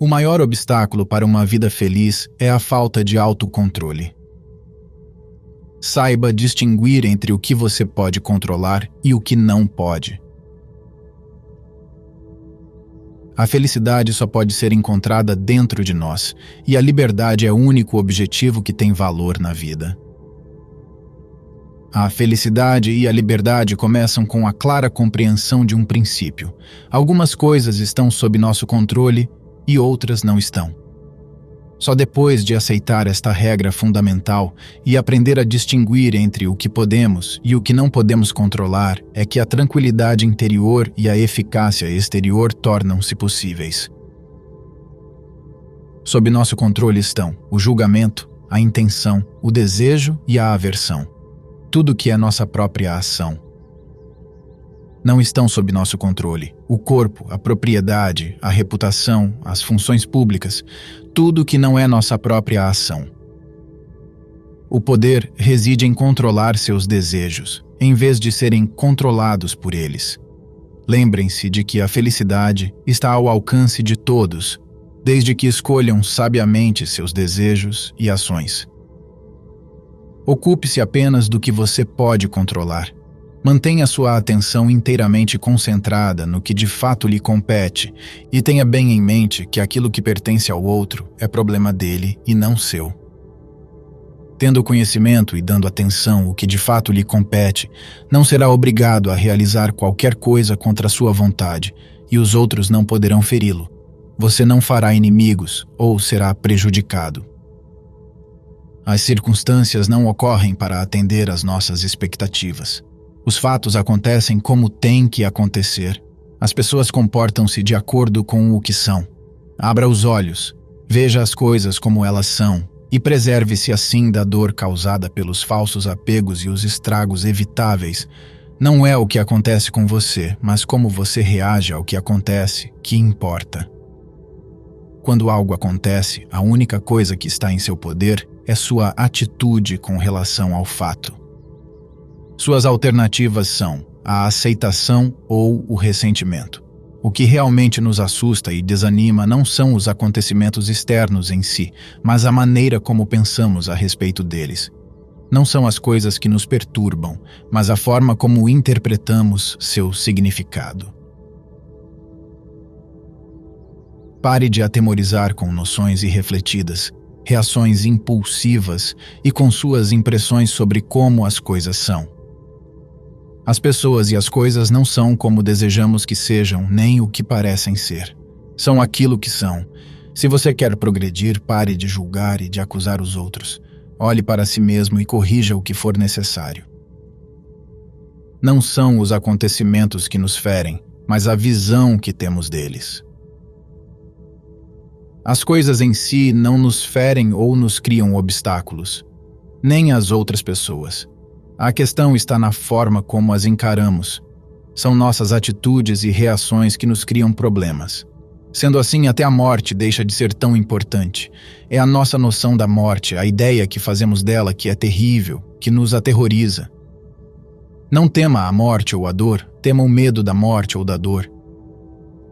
O maior obstáculo para uma vida feliz é a falta de autocontrole. Saiba distinguir entre o que você pode controlar e o que não pode. A felicidade só pode ser encontrada dentro de nós, e a liberdade é o único objetivo que tem valor na vida. A felicidade e a liberdade começam com a clara compreensão de um princípio. Algumas coisas estão sob nosso controle e outras não estão. Só depois de aceitar esta regra fundamental e aprender a distinguir entre o que podemos e o que não podemos controlar é que a tranquilidade interior e a eficácia exterior tornam-se possíveis. Sob nosso controle estão o julgamento, a intenção, o desejo e a aversão. Tudo que é nossa própria ação. Não estão sob nosso controle. O corpo, a propriedade, a reputação, as funções públicas, tudo que não é nossa própria ação. O poder reside em controlar seus desejos, em vez de serem controlados por eles. Lembrem-se de que a felicidade está ao alcance de todos, desde que escolham sabiamente seus desejos e ações. Ocupe-se apenas do que você pode controlar. Mantenha sua atenção inteiramente concentrada no que de fato lhe compete e tenha bem em mente que aquilo que pertence ao outro é problema dele e não seu. Tendo conhecimento e dando atenção ao que de fato lhe compete, não será obrigado a realizar qualquer coisa contra sua vontade e os outros não poderão feri-lo. Você não fará inimigos ou será prejudicado. As circunstâncias não ocorrem para atender às nossas expectativas. Os fatos acontecem como têm que acontecer. As pessoas comportam-se de acordo com o que são. Abra os olhos, veja as coisas como elas são e preserve-se assim da dor causada pelos falsos apegos e os estragos evitáveis. Não é o que acontece com você, mas como você reage ao que acontece, que importa. Quando algo acontece, a única coisa que está em seu poder é sua atitude com relação ao fato. Suas alternativas são a aceitação ou o ressentimento. O que realmente nos assusta e desanima não são os acontecimentos externos em si, mas a maneira como pensamos a respeito deles. Não são as coisas que nos perturbam, mas a forma como interpretamos seu significado. Pare de atemorizar com noções irrefletidas, reações impulsivas e com suas impressões sobre como as coisas são. As pessoas e as coisas não são como desejamos que sejam, nem o que parecem ser. São aquilo que são. Se você quer progredir, pare de julgar e de acusar os outros. Olhe para si mesmo e corrija o que for necessário. Não são os acontecimentos que nos ferem, mas a visão que temos deles. As coisas em si não nos ferem ou nos criam obstáculos, nem as outras pessoas. A questão está na forma como as encaramos. São nossas atitudes e reações que nos criam problemas. Sendo assim, até a morte deixa de ser tão importante. É a nossa noção da morte, a ideia que fazemos dela que é terrível, que nos aterroriza. Não tema a morte ou a dor, tema o medo da morte ou da dor.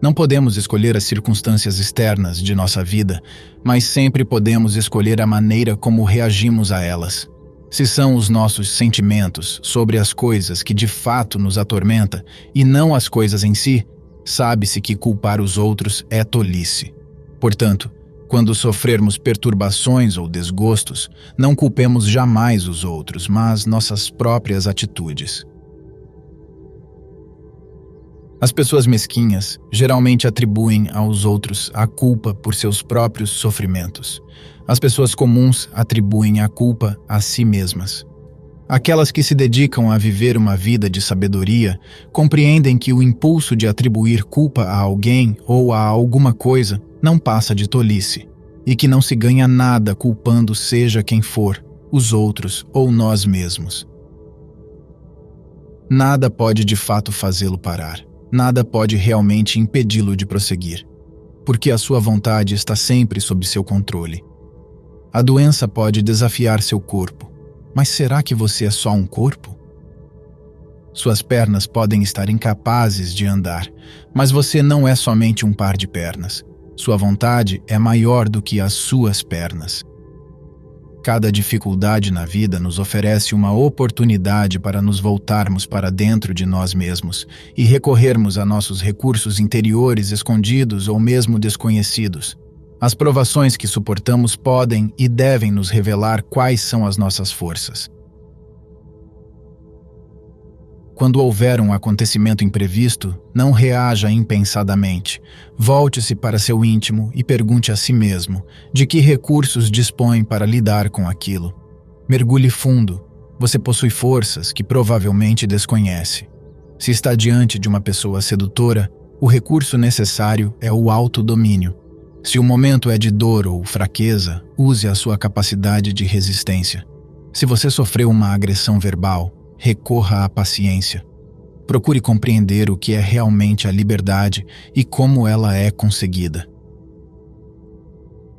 Não podemos escolher as circunstâncias externas de nossa vida, mas sempre podemos escolher a maneira como reagimos a elas. Se são os nossos sentimentos sobre as coisas que de fato nos atormenta e não as coisas em si, sabe-se que culpar os outros é tolice. Portanto, quando sofrermos perturbações ou desgostos, não culpemos jamais os outros, mas nossas próprias atitudes. As pessoas mesquinhas geralmente atribuem aos outros a culpa por seus próprios sofrimentos. As pessoas comuns atribuem a culpa a si mesmas. Aquelas que se dedicam a viver uma vida de sabedoria compreendem que o impulso de atribuir culpa a alguém ou a alguma coisa não passa de tolice, e que não se ganha nada culpando seja quem for, os outros ou nós mesmos. Nada pode de fato fazê-lo parar. Nada pode realmente impedi-lo de prosseguir, porque a sua vontade está sempre sob seu controle. A doença pode desafiar seu corpo, mas será que você é só um corpo? Suas pernas podem estar incapazes de andar, mas você não é somente um par de pernas. Sua vontade é maior do que as suas pernas. Cada dificuldade na vida nos oferece uma oportunidade para nos voltarmos para dentro de nós mesmos e recorrermos a nossos recursos interiores escondidos ou mesmo desconhecidos. As provações que suportamos podem e devem nos revelar quais são as nossas forças. Quando houver um acontecimento imprevisto, não reaja impensadamente. Volte-se para seu íntimo e pergunte a si mesmo de que recursos dispõe para lidar com aquilo. Mergulhe fundo. Você possui forças que provavelmente desconhece. Se está diante de uma pessoa sedutora, o recurso necessário é o autodomínio. Se o momento é de dor ou fraqueza, use a sua capacidade de resistência. Se você sofreu uma agressão verbal, recorra à paciência. Procure compreender o que é realmente a liberdade e como ela é conseguida.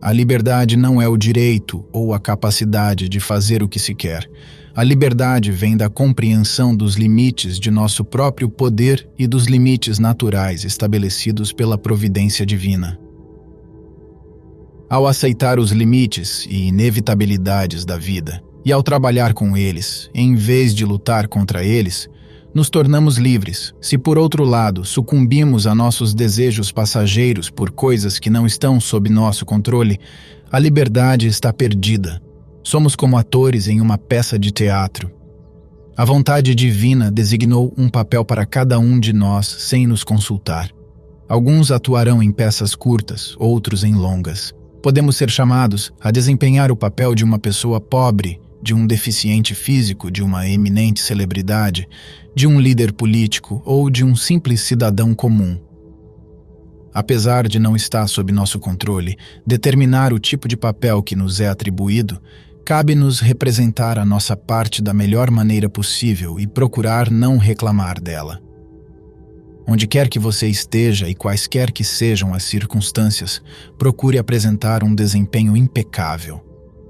A liberdade não é o direito ou a capacidade de fazer o que se quer. A liberdade vem da compreensão dos limites de nosso próprio poder e dos limites naturais estabelecidos pela providência divina. Ao aceitar os limites e inevitabilidades da vida, e ao trabalhar com eles, em vez de lutar contra eles, nos tornamos livres. Se por outro lado sucumbimos a nossos desejos passageiros por coisas que não estão sob nosso controle, a liberdade está perdida. Somos como atores em uma peça de teatro. A vontade divina designou um papel para cada um de nós sem nos consultar. Alguns atuarão em peças curtas, outros em longas. Podemos ser chamados a desempenhar o papel de uma pessoa pobre, de um deficiente físico, de uma eminente celebridade, de um líder político ou de um simples cidadão comum. Apesar de não estar sob nosso controle, determinar o tipo de papel que nos é atribuído, cabe-nos representar a nossa parte da melhor maneira possível e procurar não reclamar dela. Onde quer que você esteja e quaisquer que sejam as circunstâncias, procure apresentar um desempenho impecável.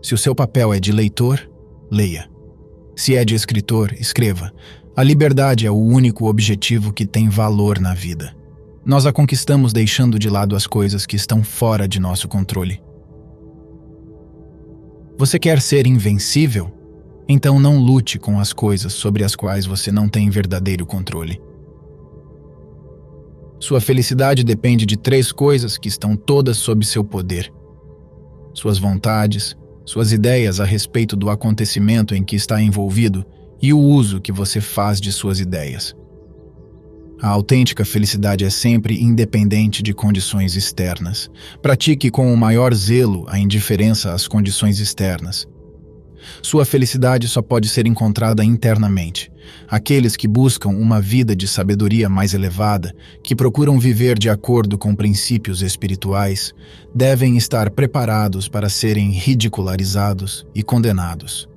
Se o seu papel é de leitor, leia. Se é de escritor, escreva. A liberdade é o único objetivo que tem valor na vida. Nós a conquistamos deixando de lado as coisas que estão fora de nosso controle. Você quer ser invencível? Então não lute com as coisas sobre as quais você não tem verdadeiro controle. Sua felicidade depende de 3 coisas que estão todas sob seu poder: suas vontades, suas ideias a respeito do acontecimento em que está envolvido e o uso que você faz de suas ideias. A autêntica felicidade é sempre independente de condições externas. Pratique com o maior zelo a indiferença às condições externas. Sua felicidade só pode ser encontrada internamente. Aqueles que buscam uma vida de sabedoria mais elevada, que procuram viver de acordo com princípios espirituais, devem estar preparados para serem ridicularizados e condenados.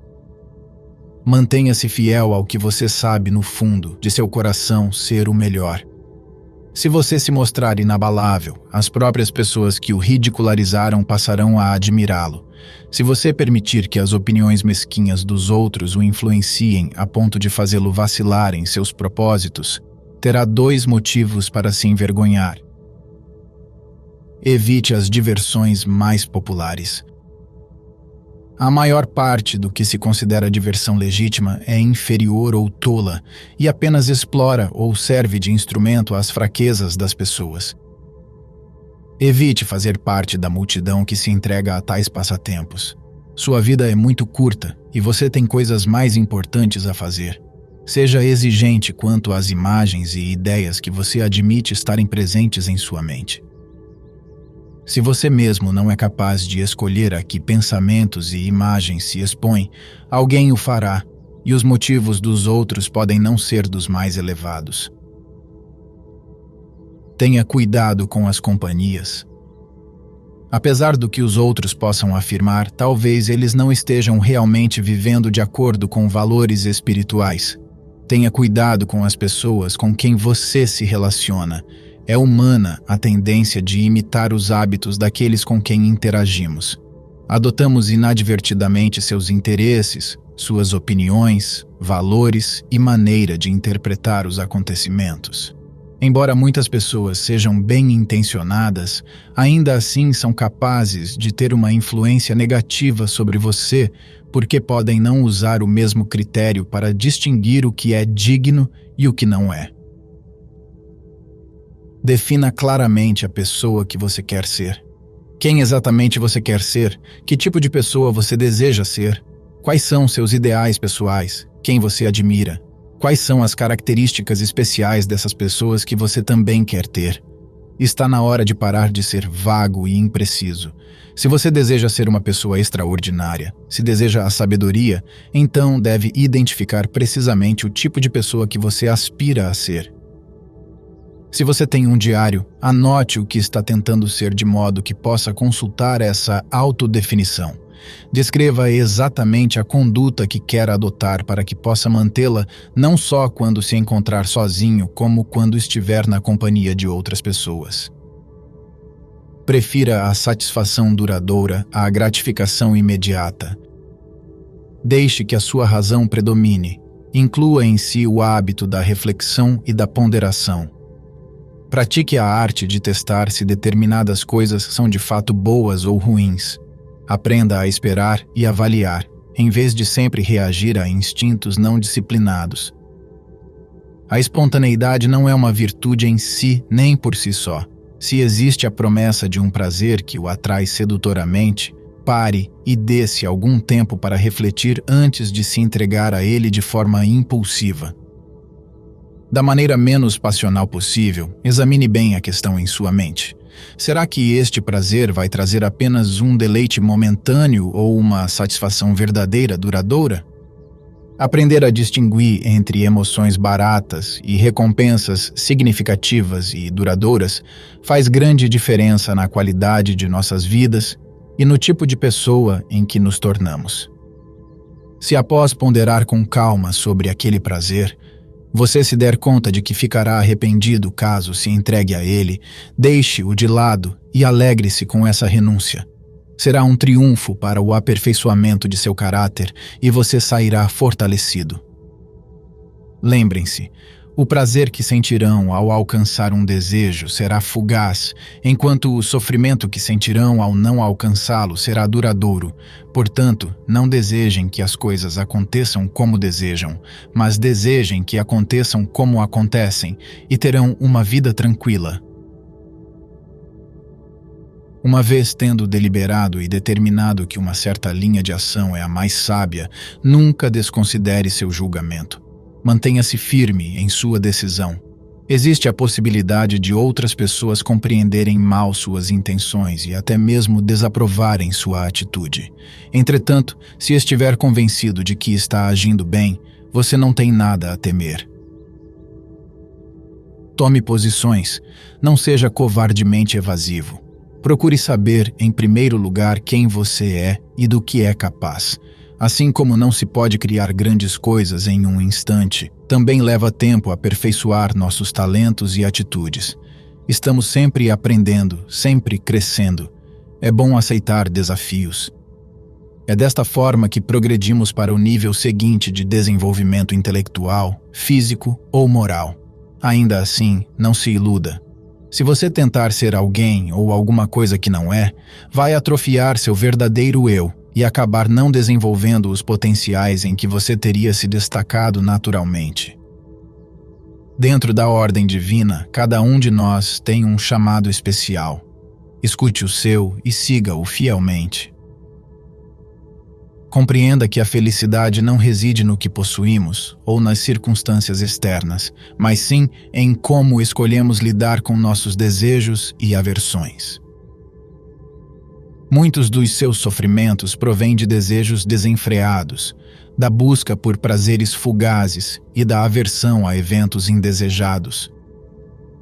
Mantenha-se fiel ao que você sabe no fundo de seu coração ser o melhor. Se você se mostrar inabalável, as próprias pessoas que o ridicularizaram passarão a admirá-lo. Se você permitir que as opiniões mesquinhas dos outros o influenciem a ponto de fazê-lo vacilar em seus propósitos, terá 2 motivos para se envergonhar. Evite as diversões mais populares. A maior parte do que se considera diversão legítima é inferior ou tola e apenas explora ou serve de instrumento às fraquezas das pessoas. Evite fazer parte da multidão que se entrega a tais passatempos. Sua vida é muito curta e você tem coisas mais importantes a fazer. Seja exigente quanto às imagens e ideias que você admite estarem presentes em sua mente. Se você mesmo não é capaz de escolher a que pensamentos e imagens se expõe, alguém o fará, e os motivos dos outros podem não ser dos mais elevados. Tenha cuidado com as companhias. Apesar do que os outros possam afirmar, talvez eles não estejam realmente vivendo de acordo com valores espirituais. Tenha cuidado com as pessoas com quem você se relaciona. É humana a tendência de imitar os hábitos daqueles com quem interagimos. Adotamos inadvertidamente seus interesses, suas opiniões, valores e maneira de interpretar os acontecimentos. Embora muitas pessoas sejam bem-intencionadas, ainda assim são capazes de ter uma influência negativa sobre você porque podem não usar o mesmo critério para distinguir o que é digno e o que não é. Defina claramente a pessoa que você quer ser. Quem exatamente você quer ser? Que tipo de pessoa você deseja ser? Quais são seus ideais pessoais? Quem você admira? Quais são as características especiais dessas pessoas que você também quer ter? Está na hora de parar de ser vago e impreciso. Se você deseja ser uma pessoa extraordinária, se deseja a sabedoria, então deve identificar precisamente o tipo de pessoa que você aspira a ser. Se você tem um diário, anote o que está tentando ser de modo que possa consultar essa autodefinição. Descreva exatamente a conduta que quer adotar para que possa mantê-la não só quando se encontrar sozinho, como quando estiver na companhia de outras pessoas. Prefira a satisfação duradoura à gratificação imediata. Deixe que a sua razão predomine. Inclua em si o hábito da reflexão e da ponderação. Pratique a arte de testar se determinadas coisas são de fato boas ou ruins. Aprenda a esperar e avaliar, em vez de sempre reagir a instintos não disciplinados. A espontaneidade não é uma virtude em si, nem por si só. Se existe a promessa de um prazer que o atrai sedutoramente, pare e dê-se algum tempo para refletir antes de se entregar a ele de forma impulsiva. Da maneira menos passional possível, examine bem a questão em sua mente. Será que este prazer vai trazer apenas um deleite momentâneo ou uma satisfação verdadeira, duradoura? Aprender a distinguir entre emoções baratas e recompensas significativas e duradouras faz grande diferença na qualidade de nossas vidas e no tipo de pessoa em que nos tornamos. Se após ponderar com calma sobre aquele prazer, você se der conta de que ficará arrependido caso se entregue a ele, deixe-o de lado e alegre-se com essa renúncia. Será um triunfo para o aperfeiçoamento de seu caráter e você sairá fortalecido. Lembrem-se, o prazer que sentirão ao alcançar um desejo será fugaz, enquanto o sofrimento que sentirão ao não alcançá-lo será duradouro. Portanto, não desejem que as coisas aconteçam como desejam, mas desejem que aconteçam como acontecem e terão uma vida tranquila. Uma vez tendo deliberado e determinado que uma certa linha de ação é a mais sábia, nunca desconsidere seu julgamento. Mantenha-se firme em sua decisão. Existe a possibilidade de outras pessoas compreenderem mal suas intenções e até mesmo desaprovarem sua atitude. Entretanto, se estiver convencido de que está agindo bem, você não tem nada a temer. Tome posições. Não seja covardemente evasivo. Procure saber, em primeiro lugar, quem você é e do que é capaz. Assim como não se pode criar grandes coisas em um instante, também leva tempo aperfeiçoar nossos talentos e atitudes. Estamos sempre aprendendo, sempre crescendo. É bom aceitar desafios. É desta forma que progredimos para o nível seguinte de desenvolvimento intelectual, físico ou moral. Ainda assim, não se iluda. Se você tentar ser alguém ou alguma coisa que não é, vai atrofiar seu verdadeiro eu e acabar não desenvolvendo os potenciais em que você teria se destacado naturalmente. Dentro da ordem divina, cada um de nós tem um chamado especial. Escute o seu e siga-o fielmente. Compreenda que a felicidade não reside no que possuímos ou nas circunstâncias externas, mas sim em como escolhemos lidar com nossos desejos e aversões. Muitos dos seus sofrimentos provêm de desejos desenfreados, da busca por prazeres fugazes e da aversão a eventos indesejados.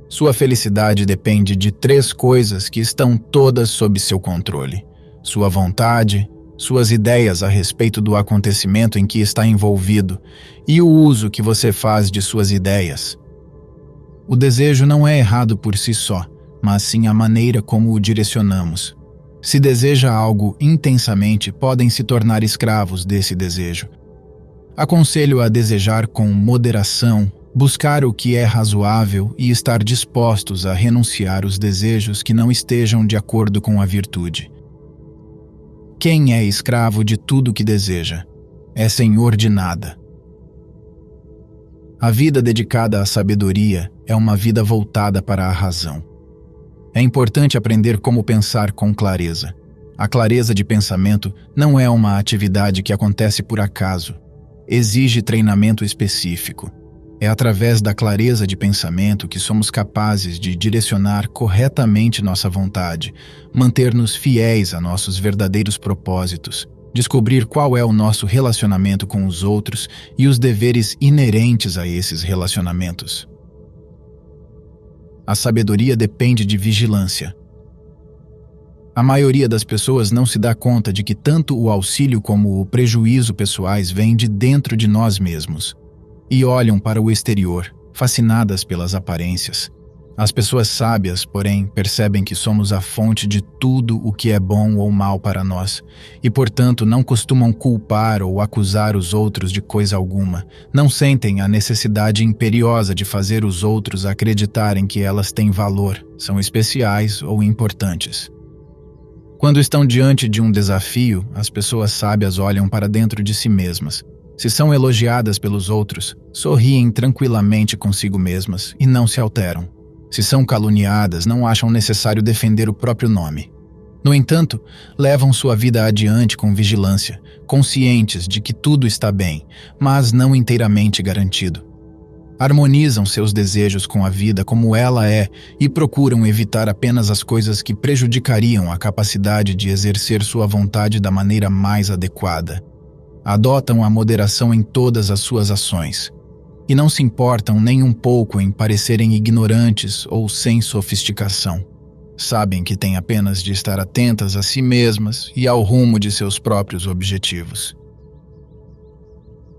Sua felicidade depende de 3 coisas que estão todas sob seu controle: sua vontade, suas ideias a respeito do acontecimento em que está envolvido e o uso que você faz de suas ideias. O desejo não é errado por si só, mas sim a maneira como o direcionamos. Se deseja algo intensamente, podem se tornar escravos desse desejo. Aconselho a desejar com moderação, Buscar o que é razoável e estar dispostos a renunciar os desejos que não estejam de acordo com a virtude. Quem é escravo de tudo que deseja, é senhor de nada. A vida dedicada à sabedoria é uma vida voltada para a razão. É importante aprender como pensar com clareza. A clareza de pensamento não é uma atividade que acontece por acaso. Exige treinamento específico. É através da clareza de pensamento que somos capazes de direcionar corretamente nossa vontade, manter-nos fiéis a nossos verdadeiros propósitos, descobrir qual é o nosso relacionamento com os outros e os deveres inerentes a esses relacionamentos. A sabedoria depende de vigilância. A maioria das pessoas não se dá conta de que tanto o auxílio como o prejuízo pessoais vêm de dentro de nós mesmos e olham para o exterior, fascinadas pelas aparências. As pessoas sábias, porém, percebem que somos a fonte de tudo o que é bom ou mal para nós, e, portanto, não costumam culpar ou acusar os outros de coisa alguma, não sentem a necessidade imperiosa de fazer os outros acreditarem que elas têm valor, são especiais ou importantes. Quando estão diante de um desafio, as pessoas sábias olham para dentro de si mesmas. Se são elogiadas pelos outros, sorriem tranquilamente consigo mesmas e não se alteram. Se são caluniadas, não acham necessário defender o próprio nome. No entanto, levam sua vida adiante com vigilância, conscientes de que tudo está bem, mas não inteiramente garantido. Harmonizam seus desejos com a vida como ela é e procuram evitar apenas as coisas que prejudicariam a capacidade de exercer sua vontade da maneira mais adequada. Adotam a moderação em todas as suas ações e não se importam nem um pouco em parecerem ignorantes ou sem sofisticação. Sabem que têm apenas de estar atentas a si mesmas e ao rumo de seus próprios objetivos.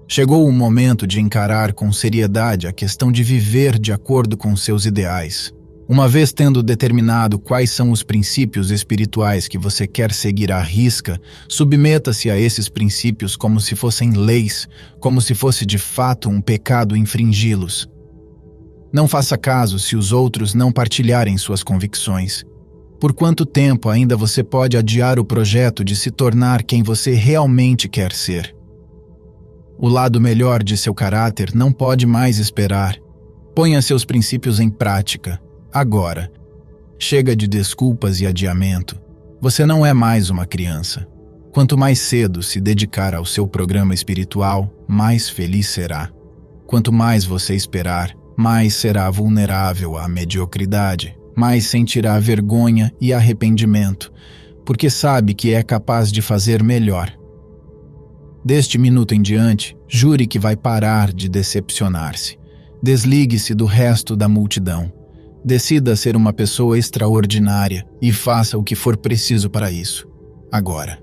Chegou o momento de encarar com seriedade a questão de viver de acordo com seus ideais. Uma vez tendo determinado quais são os princípios espirituais que você quer seguir à risca, submeta-se a esses princípios como se fossem leis, como se fosse de fato um pecado infringi-los. Não faça caso se os outros não partilharem suas convicções. Por quanto tempo ainda você pode adiar o projeto de se tornar quem você realmente quer ser? O lado melhor de seu caráter não pode mais esperar. Ponha seus princípios em prática. Agora, chega de desculpas e adiamento. Você não é mais uma criança. Quanto mais cedo se dedicar ao seu programa espiritual, mais feliz será. Quanto mais você esperar, mais será vulnerável à mediocridade, mais sentirá vergonha e arrependimento, porque sabe que é capaz de fazer melhor. Deste minuto em diante, jure que vai parar de decepcionar-se. Desligue-se do resto da multidão. Decida ser uma pessoa extraordinária e faça o que for preciso para isso, agora.